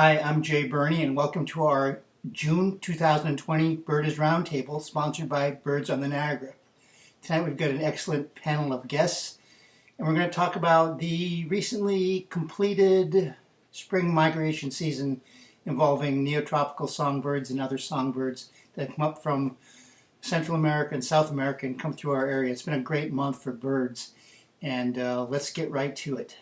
Hi, I'm Jay Burney, and welcome to our June 2020 Birders Roundtable, sponsored by Birds on the Niagara. Tonight we've got an excellent panel of guests, and we're going to talk about the recently completed spring migration season involving neotropical songbirds and other songbirds that come up from Central America and South America and come through our area. It's been a great month for birds, and let's get right to it.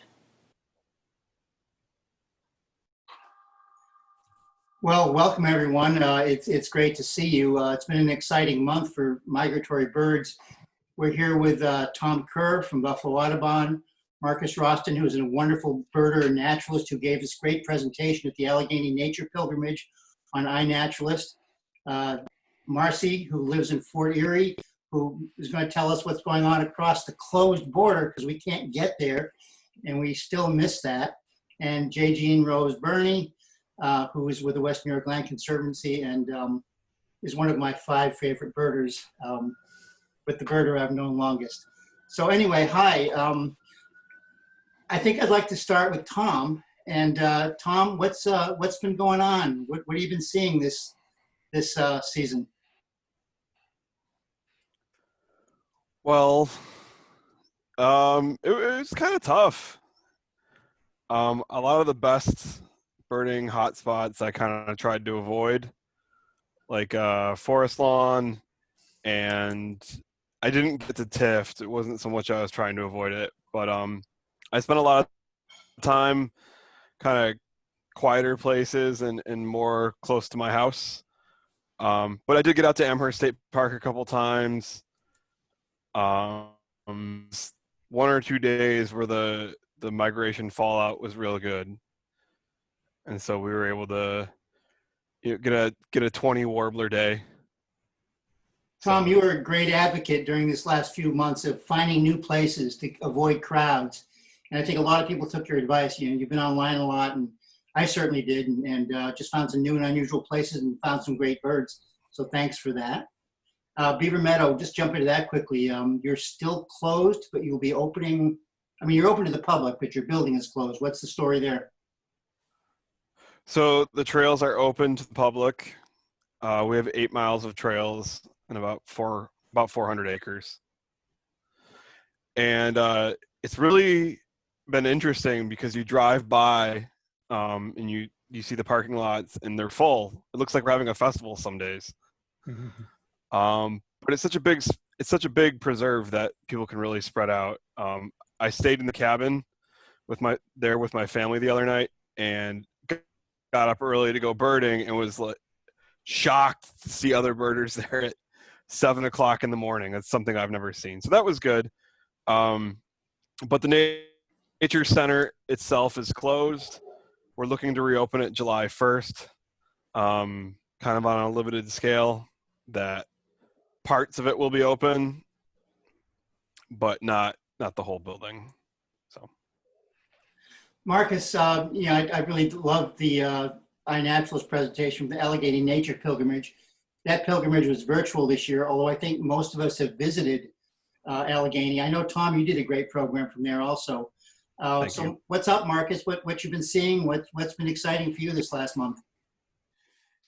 Well, welcome everyone. It's great to see you. It's been an exciting month for migratory birds. We're here with Tom Kerr from Buffalo Audubon, Marcus Rosten, who is a wonderful birder and naturalist who gave this great presentation at the Allegheny Nature Pilgrimage on iNaturalist. Marcie, who lives in Fort Erie, who is going to tell us what's going on across the closed border because we can't get there, and we still miss that. And J. Jean Rose Burney, who is with the West New York Land Conservancy and is one of my 5 favorite birders, but the birder I've known longest. So anyway, hi. I think I'd like to start with Tom. And Tom, what's been going on? What have you been seeing this season? Well, it was kind of tough. A lot of the best birding hotspots I kind of tried to avoid, like forest lawn, and I didn't get to Tift. It wasn't so much I was trying to avoid it, but I spent a lot of time kind of quieter places and more close to my house. But I did get out to Amherst State Park a couple times. 1 or 2 days where the migration fallout was real good. And so we were able to get a 20 warbler day. Tom, you were a great advocate during this last few months of finding new places to avoid crowds. And I think a lot of people took your advice. You've been online a lot, and I certainly did, and just found some new and unusual places and found some great birds. So thanks for that. Beaver Meadow, just jump into that quickly. You're still closed, but you'll be opening. I mean, you're open to the public, but your building is closed. What's the story there? So the trails are open to the public. We have 8 miles of trails and about 400 acres. And it's really been interesting because you drive by and you see the parking lots and they're full. It looks like we're having a festival some days. But it's such a big preserve that people can really spread out. I stayed in the cabin with my family the other night and got up early to go birding and was like shocked to see other birders there at 7 o'clock in the morning. That's something I've never seen. So that was good. But the Nature Center itself is closed. We're looking to reopen it July 1st, kind of on a limited scale, that parts of it will be open, but not the whole building. So, Marcus, I really loved the iNaturalist presentation from the Allegheny Nature Pilgrimage. That pilgrimage was virtual this year, although I think most of us have visited Allegheny. I know, Tom, you did a great program from there also. Thank you. What's up, Marcus? What you've been seeing? What's been exciting for you this last month?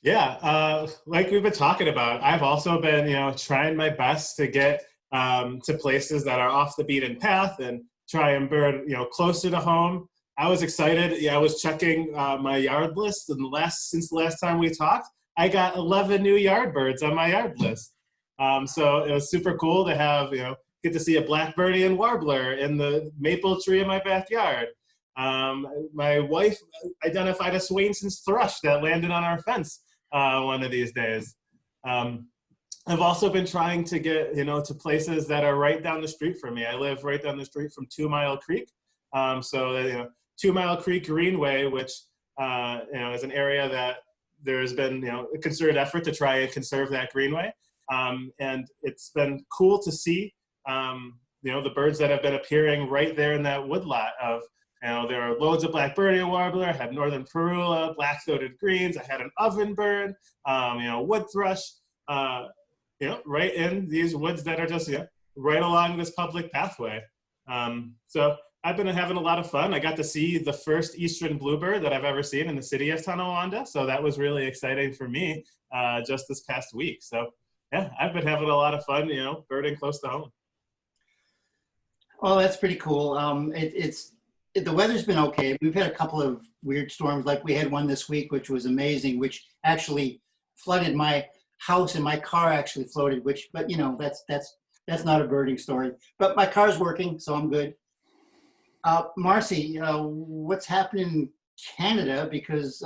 Yeah, like we've been talking about, I've also been, trying my best to get to places that are off the beaten path and try and bird, closer to home. I was excited. Yeah, I was checking my yard list, and since the last time we talked, I got 11 new yard birds on my yard list. So it was super cool to have, get to see a blackbirdian warbler in the maple tree in my backyard. My wife identified a Swainson's thrush that landed on our fence one of these days. I've also been trying to get, to places that are right down the street from me. I live right down the street from 2 Mile Creek. So, 2 Mile Creek Greenway, which, is an area that there's been, a concerted effort to try and conserve that greenway. And it's been cool to see, the birds that have been appearing right there in that woodlot of, there are loads of blackbirdian warbler. I had northern parula, black-throated greens. I had an ovenbird, wood thrush, right in these woods that are just right along this public pathway. So I've been having a lot of fun. I got to see the first eastern bluebird that I've ever seen in the city of Tonawanda. So that was really exciting for me just this past week. So yeah, I've been having a lot of fun, birding close to home. Oh, that's pretty cool. The weather's been okay. We've had a couple of weird storms, like we had one this week, which was amazing, which actually flooded my house, and my car actually floated. But that's not a birding story. But my car's working, so I'm good. Marcie, what's happening in Canada? Because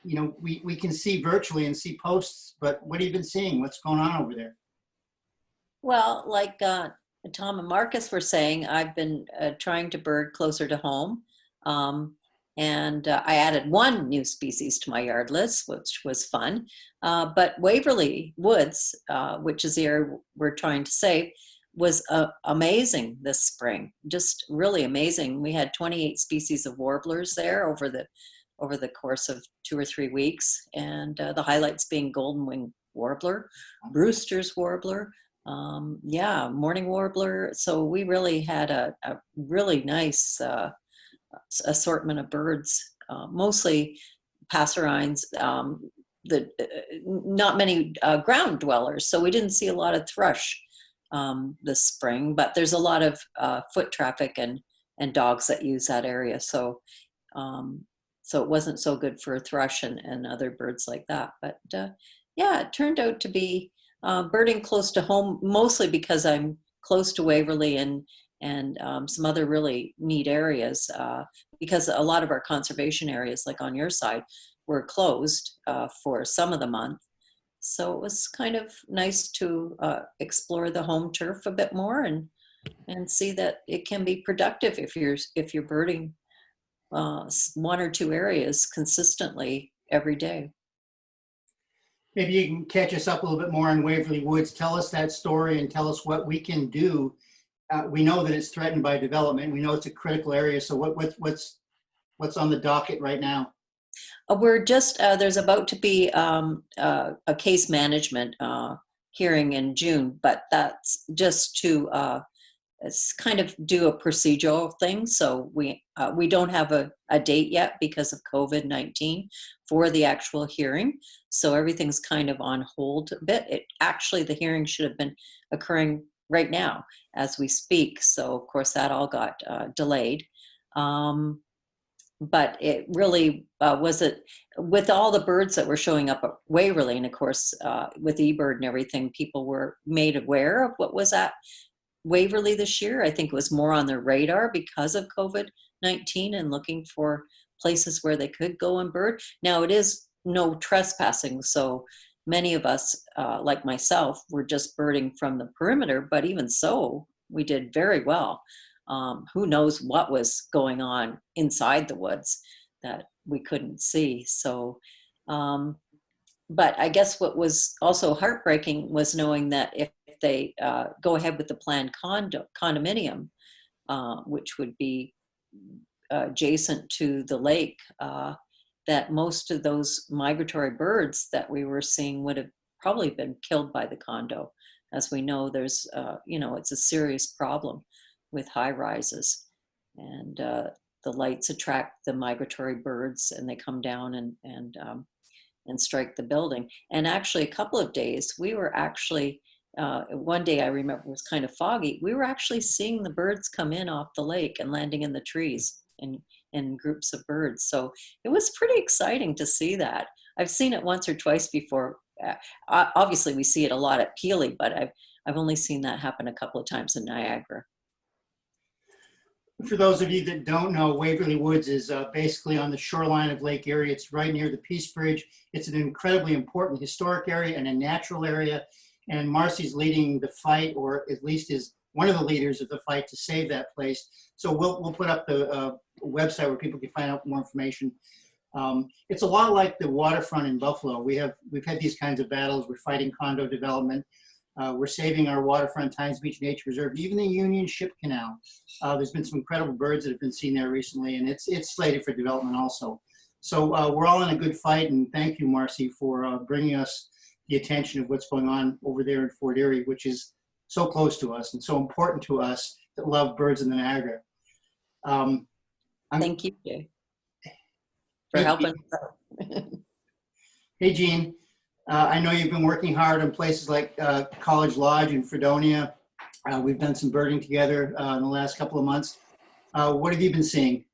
we can see virtually and see posts, but what have you been seeing? What's going on over there? Well, like Tom and Marcus were saying, I've been trying to bird closer to home. And I added one new species to my yard list, which was fun. But Waverly Woods, which is the area we're trying to save, was amazing this spring, just really amazing. We had 28 species of warblers there over the course of 2 or 3 weeks, and the highlights being golden winged warbler, Brewster's warbler, morning warbler. So we really had a really nice assortment of birds, mostly passerines, not many ground dwellers. So we didn't see a lot of thrush this spring, but there's a lot of foot traffic and dogs that use that area. So it wasn't so good for thrush and other birds like that. But it turned out to be birding close to home, mostly because I'm close to Waverly and some other really neat areas, because a lot of our conservation areas, like on your side, were closed for some of the month. So it was kind of nice to explore the home turf a bit more and see that it can be productive if you're birding 1 or 2 areas consistently every day. Maybe you can catch us up a little bit more on Waverly Woods. Tell us that story and tell us what we can do. We know that it's threatened by development. We know it's a critical area. So what's on the docket right now? We're just, there's about to be a case management hearing in June, but that's just to it's kind of do a procedural thing. So we don't have a date yet because of COVID-19 for the actual hearing. So everything's kind of on hold a bit. Actually, the hearing should have been occurring right now as we speak. So of course that all got delayed. But it really wasn't, with all the birds that were showing up at Waverly, and of course with eBird and everything, people were made aware of what was at Waverly this year. I think it was more on their radar because of COVID-19 and looking for places where they could go and bird. Now it is no trespassing, so many of us, like myself, were just birding from the perimeter, but even so, we did very well. Who knows what was going on inside the woods that we couldn't see. So, but I guess what was also heartbreaking was knowing that if they go ahead with the planned condominium, which would be adjacent to the lake, that most of those migratory birds that we were seeing would have probably been killed by the condo. As we know, there's, it's a serious problem with high rises, and the lights attract the migratory birds and they come down and strike the building. And actually a couple of days, we were actually, one day I remember it was kind of foggy, we were actually seeing the birds come in off the lake and landing in the trees in groups of birds. So it was pretty exciting to see that. I've seen it once or twice before. Obviously we see it a lot at Peely, but I've only seen that happen a couple of times in Niagara. For those of you that don't know, Waverly Woods is basically on the shoreline of Lake Erie. It's right near the Peace Bridge. It's an incredibly important historic area and a natural area. And Marcie's leading the fight, or at least is one of the leaders of the fight to save that place. So we'll put up the website where people can find out more information. It's a lot like the waterfront in Buffalo. We've had these kinds of battles. We're fighting condo development. We're saving our waterfront, Times Beach Nature Reserve, even the Union Ship Canal. There's been some incredible birds that have been seen there recently, and it's slated for development also. So we're all in a good fight, and thank you, Marcie, for bringing us the attention of what's going on over there in Fort Erie, which is so close to us and so important to us that love birds in the Niagara. I'm- Thank you, Jay, for Hey, helping. Hey, Gene. I know you've been working hard on places like College Lodge in Fredonia. We've done some birding together in the last couple of months. What have you been seeing?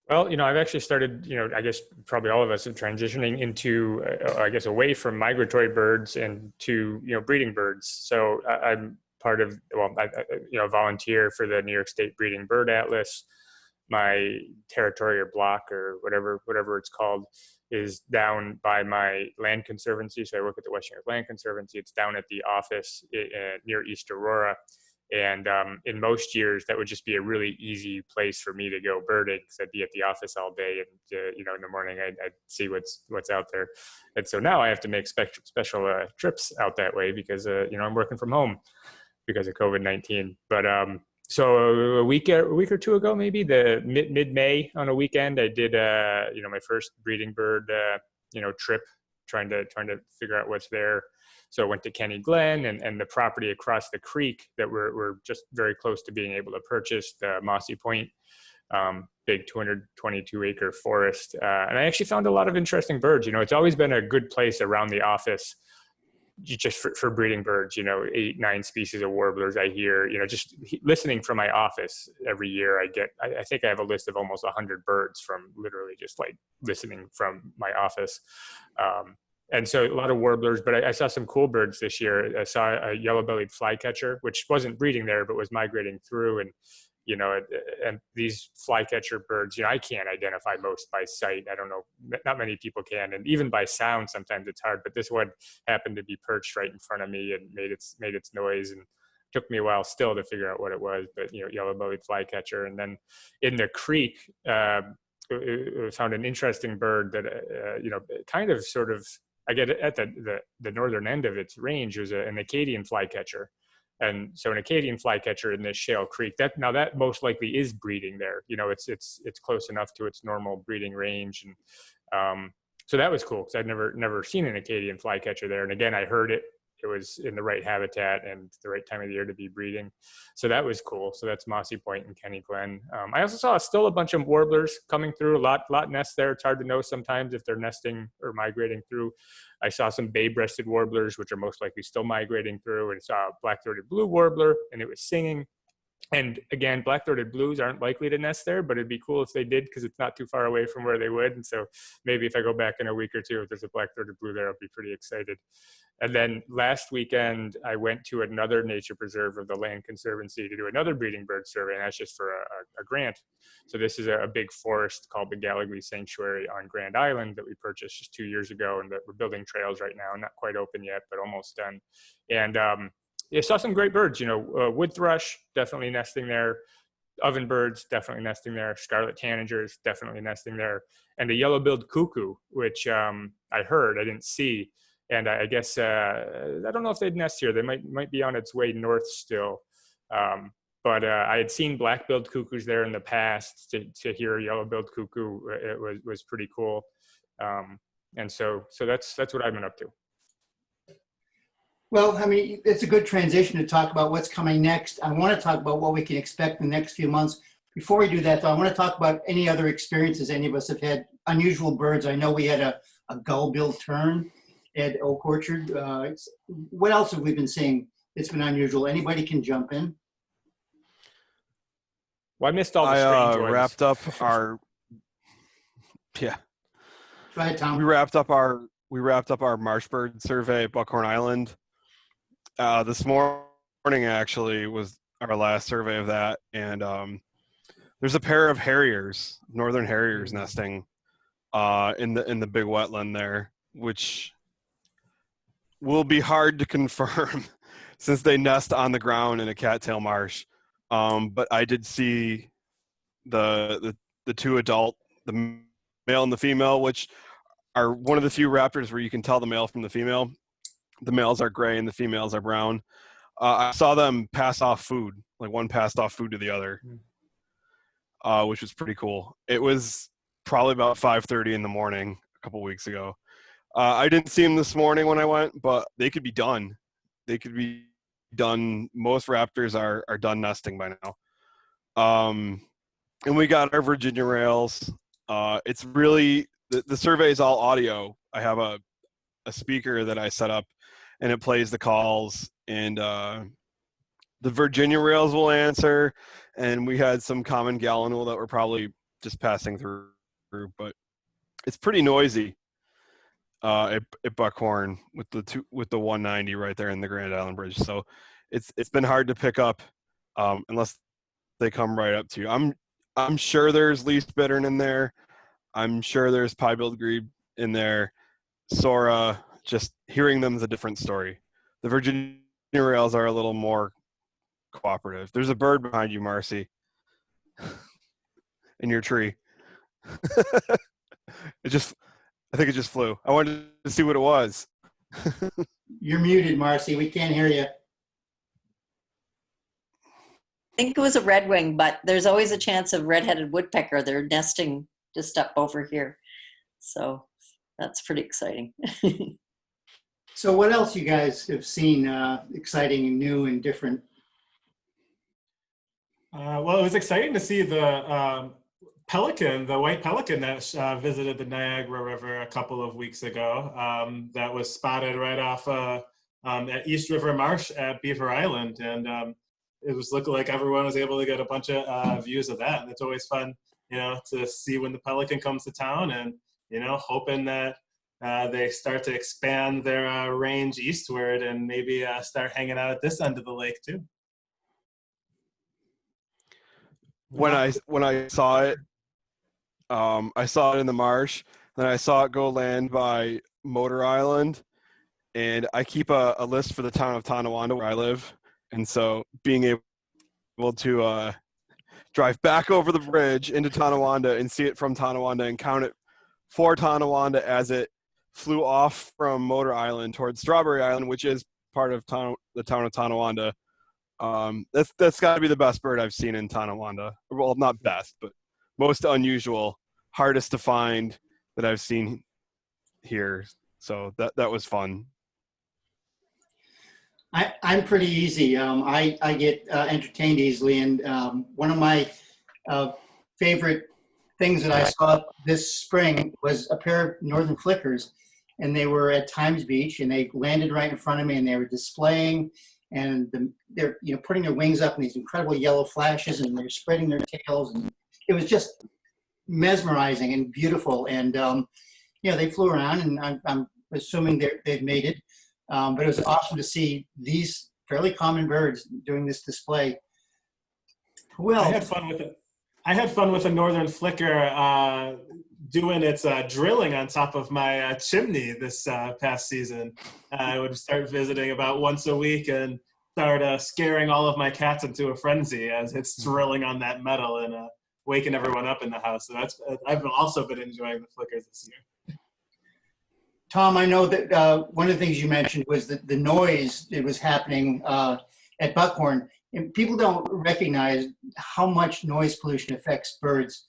Well, I've actually started, I guess probably all of us are transitioning into, I guess, away from migratory birds and to, breeding birds. So I'm part of, well, volunteer for the New York State Breeding Bird Atlas. My territory or block or whatever it's called is down by my land conservancy. So I work at the West New York Land Conservancy. It's down at the office near East Aurora. And in most years, that would just be a really easy place for me to go birding because I'd be at the office all day, and in the morning I'd see what's out there. And so now I have to make special trips out that way because I'm working from home because of COVID-19. But so a week or two ago, maybe the mid-May on a weekend, I did my first breeding bird trip, trying to figure out what's there. So I went to Kenny Glen and the property across the creek that we're just very close to being able to purchase, the Mossy Point, big 222 acre forest. And I actually found a lot of interesting birds. It's always been a good place around the office just for breeding birds, 8-9 species of warblers I hear, just listening from my office every year. I think I have a list of almost 100 birds from literally just like listening from my office. And so a lot of warblers, but I saw some cool birds this year. I saw a yellow-bellied flycatcher, which wasn't breeding there, but was migrating through. And, and these flycatcher birds, I can't identify most by sight. I don't know, not many people can. And even by sound, sometimes it's hard. But this one happened to be perched right in front of me and made its noise. And took me a while still to figure out what it was, but, yellow-bellied flycatcher. And then in the creek, found an interesting bird that, kind of sort of, I get at the northern end of its range was an Acadian flycatcher. And so an Acadian flycatcher in this shale creek, that most likely is breeding there. It's close enough to its normal breeding range. And so that was cool because I'd never seen an Acadian flycatcher there. And again, I heard it. It was in the right habitat and the right time of the year to be breeding. So that was cool. So that's Mossy Point and Kenny Glen. I also saw still a bunch of warblers coming through, a lot nests there. It's hard to know sometimes if they're nesting or migrating through. I saw some bay-breasted warblers, which are most likely still migrating through, and saw a black-throated blue warbler, and it was singing. And again, black-throated blues aren't likely to nest there, but it'd be cool if they did because it's not too far away from where they would. And so maybe if I go back in a week or two, if there's a black-throated blue there, I'll be pretty excited. And then last weekend, I went to another nature preserve of the Land Conservancy to do another breeding bird survey, and that's just for a grant. So this is a big forest called the Gallagher Sanctuary on Grand Island that we purchased just 2 years ago, and that we're building trails right now, not quite open yet, but almost done. And I saw some great birds, wood thrush, definitely nesting there. Ovenbirds, definitely nesting there. Scarlet tanagers, definitely nesting there. And a yellow-billed cuckoo, which I heard, I didn't see. And I guess, I don't know if they'd nest here. They might be on its way north still. But I had seen black-billed cuckoos there in the past. To hear a yellow-billed cuckoo, it was pretty cool. And so that's what I've been up to. Well, I mean, it's a good transition to talk about what's coming next. I want to talk about what we can expect in the next few months. Before we do that, though, I want to talk about any other experiences any of us have had. Unusual birds. I know we had a gull-billed tern at Oak Orchard. What else have we been seeing that's been unusual? Anybody can jump in. Well, I missed all the strange ones. Wrapped up our yeah. Go ahead, Tom. We wrapped up our marsh bird survey at Buckhorn Island. This morning actually was our last survey of that, and there's a pair of harriers, northern harriers, nesting in the big wetland there, which will be hard to confirm since they nest on the ground in a cattail marsh. But I did see the two adult, the male and the female, which are one of the few raptors where you can tell the male from the female. The males are gray and the females are brown. I saw them pass off food, like one passed off food to the other, which was pretty cool. It was probably about 5:30 in the morning a couple weeks ago. I didn't see them this morning when I went, but they could be done. They could be done. Most raptors are done nesting by now. and we got our Virginia rails. It's really the survey is all audio. I have a speaker that I set up, and it plays the calls, and the Virginia rails will answer, and we had some common Gallinule that were probably just passing through, but it's pretty noisy at Buckhorn with the 190 right there in the Grand Island Bridge. So it's been hard to pick up unless they come right up to you. I'm sure there's least bittern in there. I'm sure there's pie-billed grebe in there. Sora, just hearing them is a different story. The Virginia rails are a little more cooperative. There's a bird behind you, Marcie, in your tree. I think it just flew. I wanted to see what it was. You're muted, Marcie. We can't hear you. I think it was a redwing, but there's always a chance of red-headed woodpecker. They're nesting just up over here. So that's pretty exciting. So what else you guys have seen exciting and new and different? Well, it was exciting to see the pelican, the white pelican that visited the Niagara River a couple of weeks ago. That was spotted right off at East River Marsh at Beaver Island, and it was looking like everyone was able to get a bunch of views of that. And it's always fun, to see when the pelican comes to town, and hoping that they start to expand their range eastward and maybe start hanging out at this end of the lake too. When I saw it, I saw it in the marsh, then I saw it go land by Motor Island, and I keep a list for the town of Tonawanda where I live, and so being able to drive back over the bridge into Tonawanda and see it from Tonawanda and count it for Tonawanda as it flew off from Motor Island towards Strawberry Island, which is part of the town of Tonawanda. That's got to be the best bird I've seen in Tonawanda. Well, not best, but most unusual, hardest to find that I've seen here. So that was fun. I'm pretty easy. I get entertained easily, and one of my favorite things that I saw this spring was a pair of northern flickers, and they were at Times Beach, and they landed right in front of me, and they were displaying, and they're putting their wings up in these incredible yellow flashes, and they're spreading their tails, and it was just mesmerizing and beautiful. And they flew around, and I'm assuming they've mated. But it was awesome to see these fairly common birds doing this display. Well, I had fun with it. I had fun with a northern flicker doing its drilling on top of my chimney this past season. I would start visiting about once a week and start scaring all of my cats into a frenzy as it's drilling on that metal and waking everyone up in the house. So I've also been enjoying the flickers this year. Tom, I know that one of the things you mentioned was the noise that was happening at Buckhorn. And people don't recognize how much noise pollution affects birds,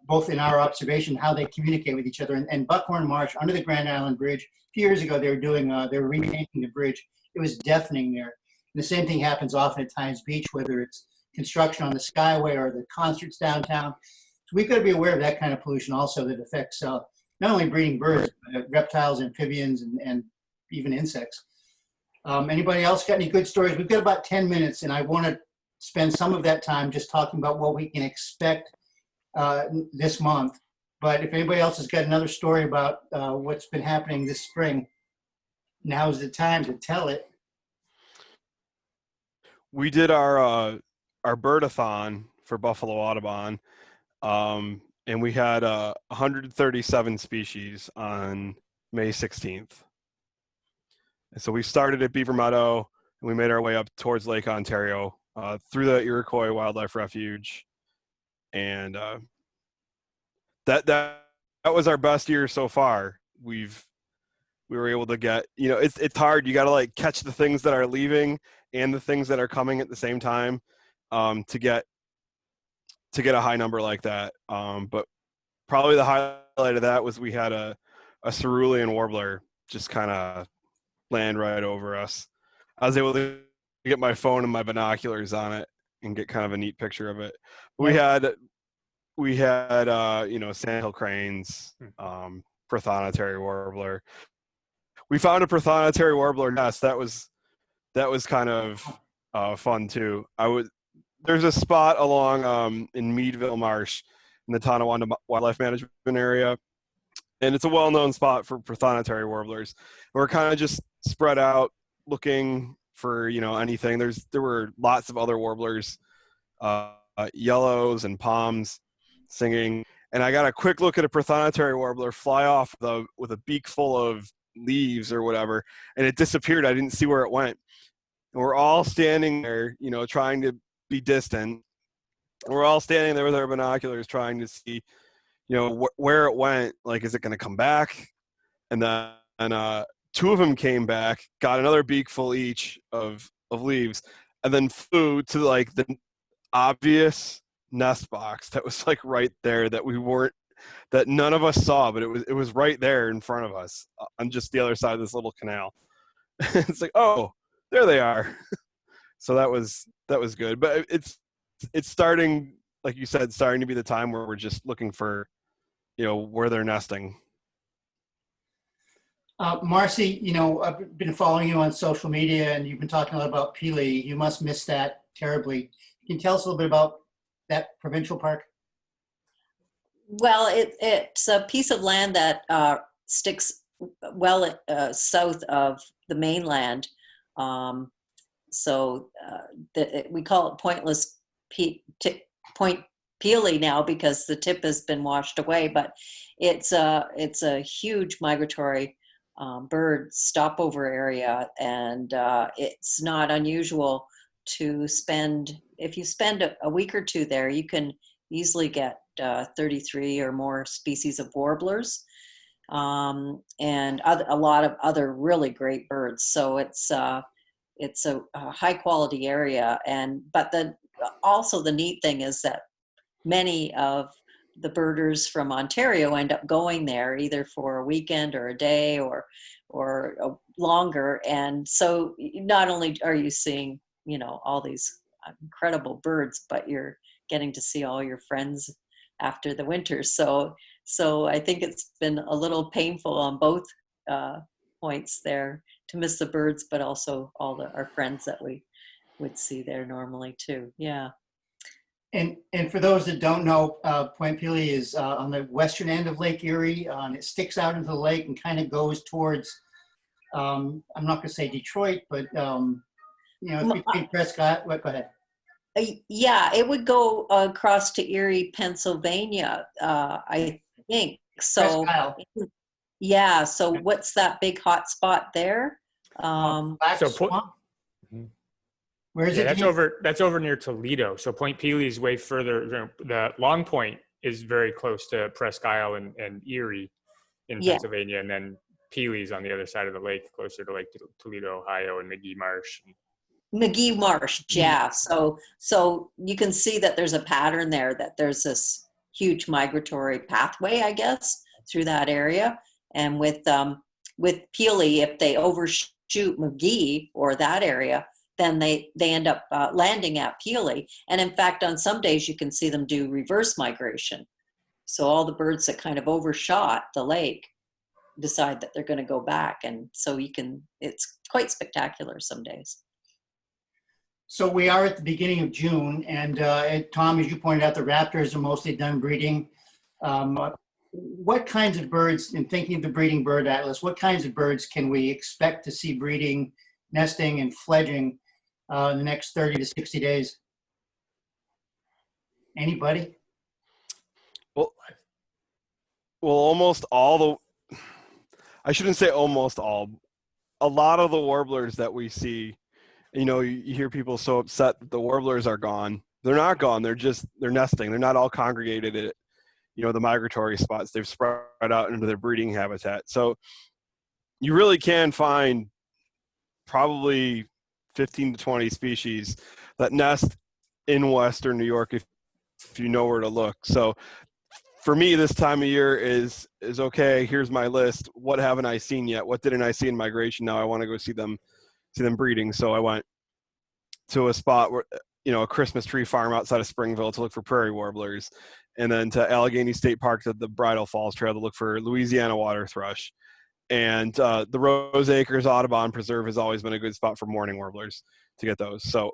both in our observation, how they communicate with each other. And Buckhorn Marsh, under the Grand Island Bridge, a few years ago, they were repainting the bridge. It was deafening there. And the same thing happens often at Times Beach, whether it's construction on the Skyway or the concerts downtown. So we've got to be aware of that kind of pollution also that affects not only breeding birds, but reptiles, amphibians, and even insects. Anybody else got any good stories? We've got about 10 minutes, and I want to spend some of that time just talking about what we can expect this month. But if anybody else has got another story about what's been happening this spring, now's the time to tell it. We did our birdathon for Buffalo Audubon, and we had 137 species on May 16th. And so we started at Beaver Meadow, and we made our way up towards Lake Ontario through the Iroquois Wildlife Refuge, and that was our best year so far. We were able to get, it's hard. You got to like catch the things that are leaving and the things that are coming at the same time to get a high number like that. But probably the highlight of that was we had a cerulean warbler just kind of land right over us. I was able to get my phone and my binoculars on it and get kind of a neat picture of it. We had we had sandhill cranes, prothonotary warbler. We found a prothonotary warbler nest that was kind of fun too. There's a spot along in Meadville Marsh in the Tonawanda Wildlife Management Area, and it's a well-known spot for prothonotary warblers. We're kind of just spread out looking for anything. There were lots of other warblers, yellows and palms singing, and I got a quick look at a prothonotary warbler fly off with a beak full of leaves or whatever, and it disappeared. I didn't see where it went. And we're all standing there, trying to be distant. We're all standing there with our binoculars trying to see, where it went. Like, is it going to come back? And then two of them came back, got another beak full each of leaves, and then flew to like the obvious nest box that was like right there that none of us saw, but it was right there in front of us on just the other side of this little canal. It's like, oh, there they are. So that was good. But it's starting, like you said, starting to be the time where we're just looking for, where they're nesting. Marcie, I've been following you on social media, and you've been talking a lot about Peely. You must miss that terribly. Can you tell us a little bit about that provincial park? Well, it's a piece of land that sticks well south of the mainland. So we call it Point Peely now because the tip has been washed away. But it's a huge migratory bird stopover area, and it's not unusual to if you spend a week or two there, you can easily get 33 or more species of warblers, and a lot of other really great birds. So it's a high quality area, but also the neat thing is that many of the birders from Ontario end up going there either for a weekend or a day or longer, and so not only are you seeing all these incredible birds, but you're getting to see all your friends after the winter. So I think it's been a little painful on both points there to miss the birds, but also all our friends that we would see there normally too. Yeah. And for those that don't know, Point Peely is on the western end of Lake Erie, and it sticks out into the lake and kind of goes towards, I'm not going to say Detroit, but it's between Prescott. Go ahead. Yeah, it would go across to Erie, Pennsylvania, I think. So, yeah. So, what's that big hot spot there? Black Swamp? Where is it? That's over near Toledo. So Point Peely is way further. The Long Point is very close to Presque Isle and Erie in Pennsylvania, and then Peely's on the other side of the lake, closer to Lake Toledo, Ohio, and McGee Marsh. McGee Marsh, yeah. So you can see that there's a pattern there, that there's this huge migratory pathway, I guess, through that area. And with Peely, if they overshoot McGee or that area, then they end up landing at Peely. And in fact, on some days you can see them do reverse migration. So all the birds that kind of overshot the lake decide that they're going to go back. And so it's quite spectacular some days. So we are at the beginning of June, and Tom, as you pointed out, the raptors are mostly done breeding. What kinds of birds, in thinking of the breeding bird atlas, what kinds of birds can we expect to see breeding, nesting, and fledging in the next 30 to 60 days? Anybody? Well, almost all I shouldn't say almost all, a lot of the warblers that we see, you hear people so upset that the warblers are gone. They're not gone. They're nesting. They're not all congregated at, the migratory spots. They've spread out into their breeding habitat. So you really can find probably 15 to 20 species that nest in Western New York if you know where to look. So for me, this time of year is okay. Here's my list. What haven't I seen yet? What didn't I see in migration? Now I want to go see them breeding. So I went to a spot a Christmas tree farm outside of Springville to look for prairie warblers, and then to Allegheny State Park to the Bridal Falls Trail to look for Louisiana water thrush. And the Rose Acres Audubon Preserve has always been a good spot for mourning warblers to get those. So,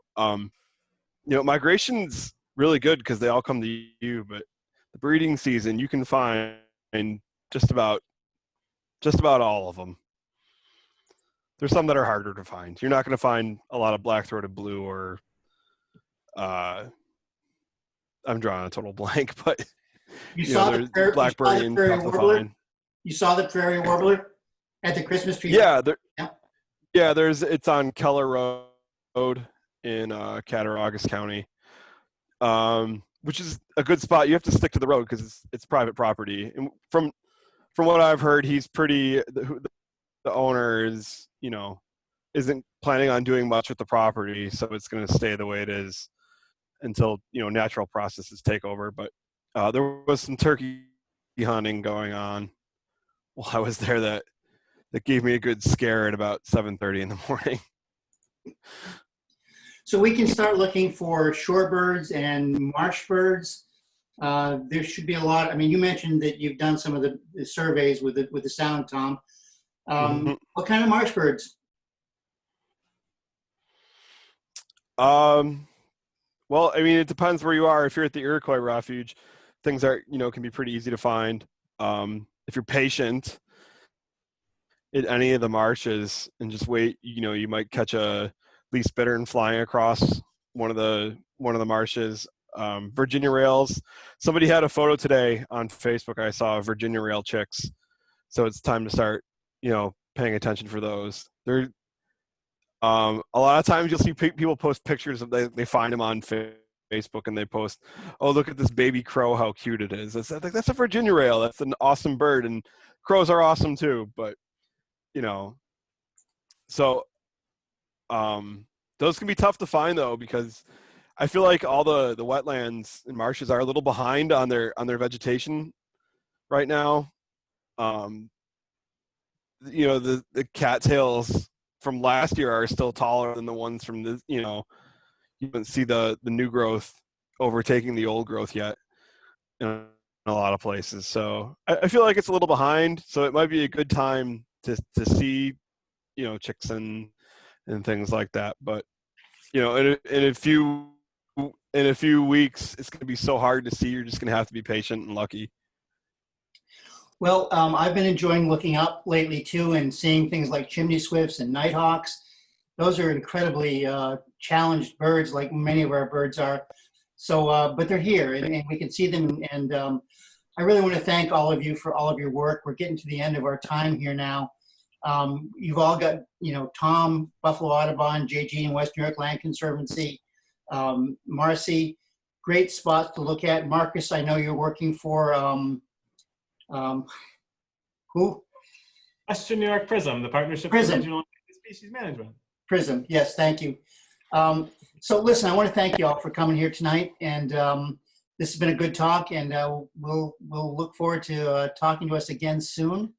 migration's really good because they all come to you, but the breeding season, you can find just about all of them. There's some that are harder to find. You're not going to find a lot of black-throated blue or I'm drawing a total blank, but there's blackberry and tough to find. You saw the prairie warbler at the Christmas tree? Yeah, it's on Keller Road in Cattaraugus County, which is a good spot. You have to stick to the road because it's private property. And from what I've heard, he's the owner is isn't planning on doing much with the property, so it's going to stay the way it is until natural processes take over. But there was some turkey hunting going on while I was there that gave me a good scare at about 7:30 in the morning. So we can start looking for shorebirds and marsh birds. There should be a lot. I mean, you mentioned that you've done some of the surveys with the sound, Tom. What kind of marsh birds? Well, I mean, it depends where you are. If you're at the Iroquois Refuge, things are, can be pretty easy to find. If you're patient in any of the marshes and just wait, you might catch a least bittern flying across one of the marshes. Virginia rails. Somebody had a photo today on Facebook. I saw Virginia rail chicks. So it's time to start, paying attention for those. They're a lot of times you'll see people post pictures of they find them on Facebook and they post, oh, look at this baby crow, how cute it is. That's a Virginia rail. That's an awesome bird, and crows are awesome too. But so those can be tough to find though, because I feel like all the wetlands and marshes are a little behind on their vegetation right now. The cattails from last year are still taller than the ones from the, you don't see the new growth overtaking the old growth yet in a lot of places. So I feel like it's a little behind. So it might be a good time to see, chicks and things like that. But, in a few weeks, it's going to be so hard to see. You're just going to have to be patient and lucky. Well, I've been enjoying looking up lately too and seeing things like chimney swifts and nighthawks. Those are incredibly challenged birds, like many of our birds are. So, but they're here and we can see them. And I really want to thank all of you for all of your work. We're getting to the end of our time here now. You've all got, Tom, Buffalo Audubon, JG in West New York Land Conservancy, Marcie, great spots to look at. Marcus, I know you're working for who? Western New York PRISM, the Partnership PRISM. for Regional Species Management. PRISM, yes, thank you. So listen, I want to thank you all for coming here tonight, and this has been a good talk, and we'll look forward to talking to us again soon.